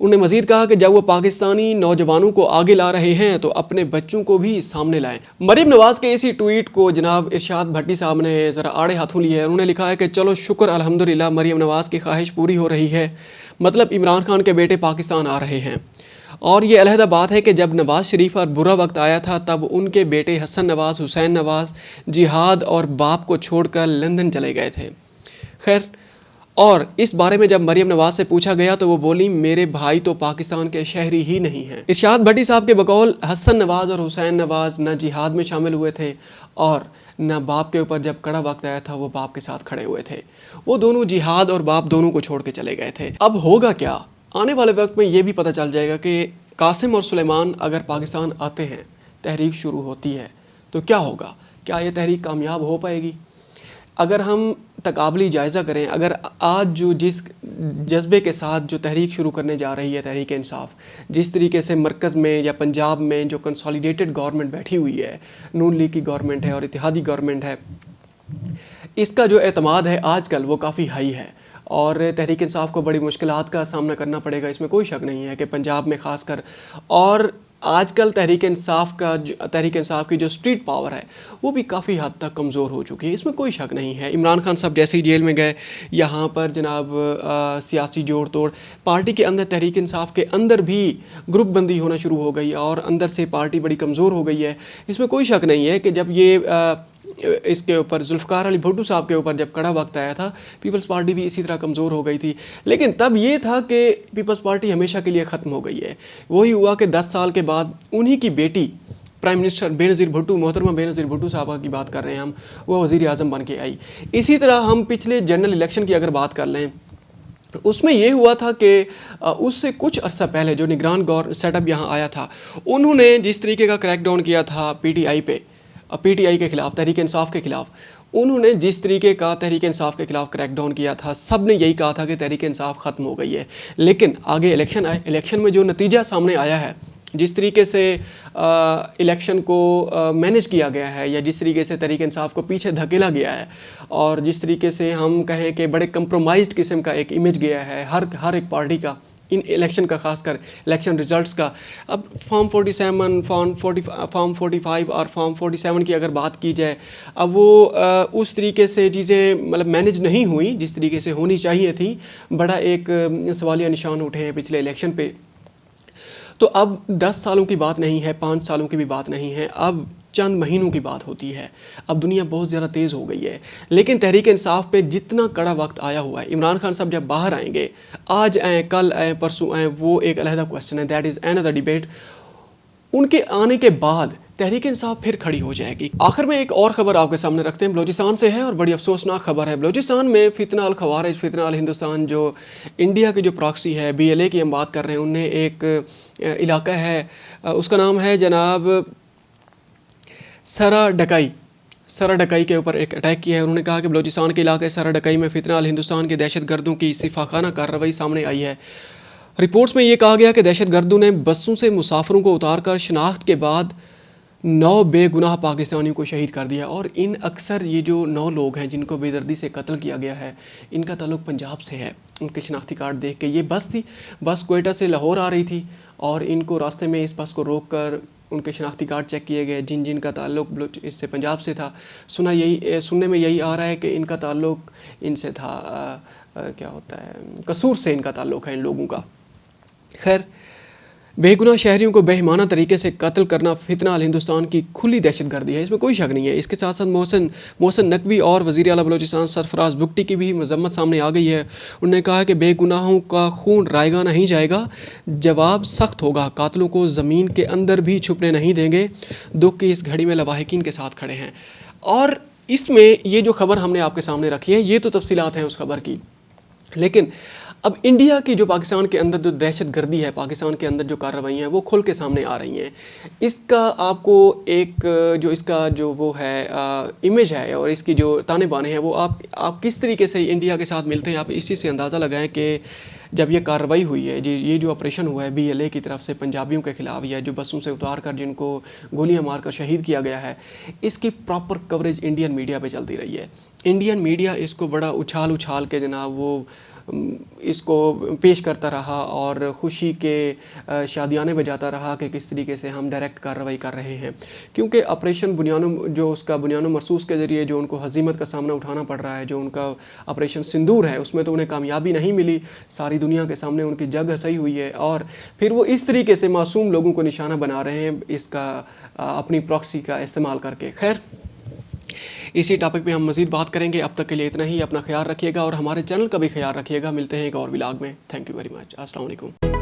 انہوں نے مزید کہا کہ جب وہ پاکستانی نوجوانوں کو آگے لا رہے ہیں تو اپنے بچوں کو بھی سامنے لائیں۔ مریم نواز کے اسی ٹویٹ کو جناب ارشاد بھٹی صاحب نے ذرا آڑے ہاتھوں لیا ہے۔ انہوں نے لکھا ہے کہ چلو شکر الحمدللہ مریم نواز کی خواہش پوری ہو رہی ہے، مطلب عمران خان کے بیٹے پاکستان آ رہے ہیں۔ اور یہ علیحدہ بات ہے کہ جب نواز شریف پر برا وقت آیا تھا تب ان کے بیٹے حسن نواز، حسین نواز جہاد اور باپ کو چھوڑ کر لندن چلے گئے تھے۔ خیر، اور اس بارے میں جب مریم نواز سے پوچھا گیا تو وہ بولی میرے بھائی تو پاکستان کے شہری ہی نہیں ہیں۔ ارشاد بھٹی صاحب کے بقول حسن نواز اور حسین نواز نہ جہاد میں شامل ہوئے تھے اور نہ باپ کے اوپر جب کڑا وقت آیا تھا وہ باپ کے ساتھ کھڑے ہوئے تھے۔ وہ دونوں جہاد اور باپ دونوں کو چھوڑ کے چلے گئے تھے۔ اب ہوگا کیا؟ آنے والے وقت میں یہ بھی پتہ چل جائے گا کہ قاسم اور سلیمان اگر پاکستان آتے ہیں، تحریک شروع ہوتی ہے تو کیا ہوگا؟ کیا یہ تحریک کامیاب ہو پائے گی؟ اگر ہم تقابلی جائزہ کریں، اگر آج جو جس جذبے کے ساتھ جو تحریک شروع کرنے جا رہی ہے تحریک انصاف، جس طریقے سے مرکز میں یا پنجاب میں جو کنسالیڈیٹڈ گورنمنٹ بیٹھی ہوئی ہے، نون لیگ کی گورنمنٹ ہے اور اتحادی گورنمنٹ ہے، اس کا جو اعتماد ہے آج کل وہ کافی ہائی ہے اور تحریک انصاف کو بڑی مشکلات کا سامنا کرنا پڑے گا، اس میں کوئی شک نہیں ہے کہ پنجاب میں خاص کر۔ اور آج کل تحریک انصاف کی جو اسٹریٹ پاور ہے وہ بھی کافی حد تک کمزور ہو چکی ہے، اس میں کوئی شک نہیں ہے۔ عمران خان صاحب جیسے ہی جیل میں گئے، یہاں پر جناب سیاسی جوڑ توڑ، پارٹی کے اندر تحریک انصاف کے اندر بھی گروپ بندی ہونا شروع ہو گئی اور اندر سے پارٹی بڑی کمزور ہو گئی ہے۔ اس میں کوئی شک نہیں ہے کہ جب یہ اس کے اوپر ذوالفقار علی بھٹو صاحب کے اوپر جب کڑا وقت آیا تھا، پیپلز پارٹی بھی اسی طرح کمزور ہو گئی تھی، لیکن تب یہ تھا کہ پیپلز پارٹی ہمیشہ کے لیے ختم ہو گئی ہے۔ وہی ہوا کہ 10 سال کے بعد انہی کی بیٹی پرائم منسٹر بے نظیر بھٹو، محترمہ بے نظیر بھٹو صاحبہ کی بات کر رہے ہیں ہم، وہ وزیر اعظم بن کے آئی۔ اسی طرح ہم پچھلے جنرل الیکشن کی اگر بات کر لیں، اس میں یہ ہوا تھا کہ اس سے کچھ عرصہ پہلے جو نگران سیٹ اپ یہاں آیا تھا، انہوں نے جس طریقے کا کریک ڈاؤن کیا تھا پی ٹی آئی کے خلاف، تحریک انصاف کے خلاف، انہوں نے جس طریقے کا تحریک انصاف کے خلاف کریک ڈاؤن کیا تھا، سب نے یہی کہا تھا کہ تحریک انصاف ختم ہو گئی ہے۔ لیکن آگے الیکشن آئے، الیکشن میں جو نتیجہ سامنے آیا ہے، جس طریقے سے الیکشن کو مینیج کیا گیا ہے یا جس طریقے سے تحریک انصاف کو پیچھے دھکیلا گیا ہے اور جس طریقے سے ہم کہیں کہ بڑے کمپرومائزڈ قسم کا ایک امیج گیا ہے ہر ایک پارٹی کا ان الیکشن کا، خاص کر الیکشن ریزلٹس کا۔ اب فارم 47، فارم 45 اور فارم 47 کی اگر بات کی جائے، اب وہ اس طریقے سے چیزیں مطلب مینیج نہیں ہوئیں جس طریقے سے ہونی چاہیے تھیں۔ بڑا ایک سوالیہ نشان اٹھے ہیں پچھلے الیکشن پہ۔ تو اب 10 سالوں کی بات نہیں ہے، 5 سالوں کی بھی بات نہیں ہے، اب چند مہینوں کی بات ہوتی ہے۔ اب دنیا بہت زیادہ تیز ہو گئی ہے، لیکن تحریک انصاف پہ جتنا کڑا وقت آیا ہوا ہے، عمران خان صاحب جب باہر آئیں گے، آج آئیں، کل آئیں، پرسوں آئیں، وہ ایک علیحدہ کوسچن ہے، دیٹ از another ڈیبیٹ۔ ان کے آنے کے بعد تحریک انصاف پھر کھڑی ہو جائے گی۔ آخر میں ایک اور خبر آپ کے سامنے رکھتے ہیں، بلوچستان سے ہے اور بڑی افسوسناک خبر ہے۔ بلوچستان میں فتنہ الخوارج، فتنہ الہندوستان، جو انڈیا کی جو پراکسی ہے، BLA کی ہم بات کر رہے ہیں، انہیں ایک علاقہ ہے، اس کا نام ہے جناب سرا ڈکائی کے اوپر ایک اٹیک کیا ہے۔ انہوں نے کہا کہ بلوچستان کے علاقے سرا ڈکائی میں فتنہ الہندوستان کے دہشت گردوں کی صفاقانہ کارروائی سامنے آئی ہے۔ رپورٹس میں یہ کہا گیا کہ دہشت گردوں نے بسوں سے مسافروں کو اتار کر شناخت کے بعد 9 بے گناہ پاکستانیوں کو شہید کر دیا، اور ان اکثر یہ جو 9 لوگ ہیں جن کو بے دردی سے قتل کیا گیا ہے، ان کا تعلق پنجاب سے ہے۔ ان کے شناختی کارڈ دیکھ کے، یہ بس تھی، بس کوئٹہ سے لاہور آ رہی تھی اور ان کو راستے میں اس بس کو روک کر ان کے شناختی کارڈ چیک کیے گئے، جن کا تعلق اس سے پنجاب سے تھا۔ سننے میں یہی آ رہا ہے کہ ان کا تعلق ان سے تھا، کیا ہوتا ہے، قصور سے ان کا تعلق ہے ان لوگوں کا۔ خیر، بے گناہ شہریوں کو بہیمانہ طریقے سے قتل کرنا فتنہ الہندوستان کی کھلی دہشت گردی ہے، اس میں کوئی شک نہیں ہے۔ اس کے ساتھ ساتھ محسن نقوی اور وزیر اعلیٰ بلوچستان سرفراز بگٹی کی بھی مذمت سامنے آ گئی ہے۔ انہوں نے کہا کہ بے گناہوں کا خون رائے گاہ نہیں جائے گا، جواب سخت ہوگا، قاتلوں کو زمین کے اندر بھی چھپنے نہیں دیں گے، دکھ کی اس گھڑی میں لواحقین کے ساتھ کھڑے ہیں۔ اور اس میں یہ جو خبر ہم نے آپ کے سامنے رکھی ہے، یہ تو تفصیلات ہیں اس خبر کی، لیکن اب انڈیا کی جو پاکستان کے اندر جو دہشت گردی ہے، پاکستان کے اندر جو کارروائیاں ہیں، وہ کھل کے سامنے آ رہی ہیں۔ اس کا آپ کو ایک جو اس کا جو وہ ہے امیج ہے اور اس کی جو تانے بانے ہیں، وہ آپ کس طریقے سے انڈیا کے ساتھ ملتے ہیں، آپ اسی سے اندازہ لگائیں کہ جب یہ کارروائی ہوئی ہے، یہ جو آپریشن ہوا ہے BLA کی طرف سے پنجابیوں کے خلاف، یا جو بسوں سے اتار کر جن کو گولیاں مار کر شہید کیا گیا ہے، اس کی پراپر کوریج انڈین میڈیا پہ چلتی رہی ہے۔ انڈین میڈیا اس کو بڑا اچھال کے جناب وہ اس کو پیش کرتا رہا اور خوشی کے شادیانے بجاتا رہا کہ کس طریقے سے ہم ڈائریکٹ کارروائی کر رہے ہیں، کیونکہ آپریشن جو اس کا بنیان و مرصوص کے ذریعے جو ان کو ہزیمت کا سامنا اٹھانا پڑ رہا ہے، جو ان کا آپریشن سندور ہے، اس میں تو انہیں کامیابی نہیں ملی، ساری دنیا کے سامنے ان کی جگ ہنسی ہوئی ہے، اور پھر وہ اس طریقے سے معصوم لوگوں کو نشانہ بنا رہے ہیں اس کا اپنی پراکسی کا استعمال کر کے۔ خیر، اسی ٹاپک پہ ہم مزید بات کریں گے، اب تک کے لیے اتنا ہی، اپنا خیال رکھیے گا اور ہمارے چینل کا بھی خیال رکھیے گا۔ ملتے ہیں ایک اور ولاگ میں، تھینک یو ویری مچ، السلام علیکم۔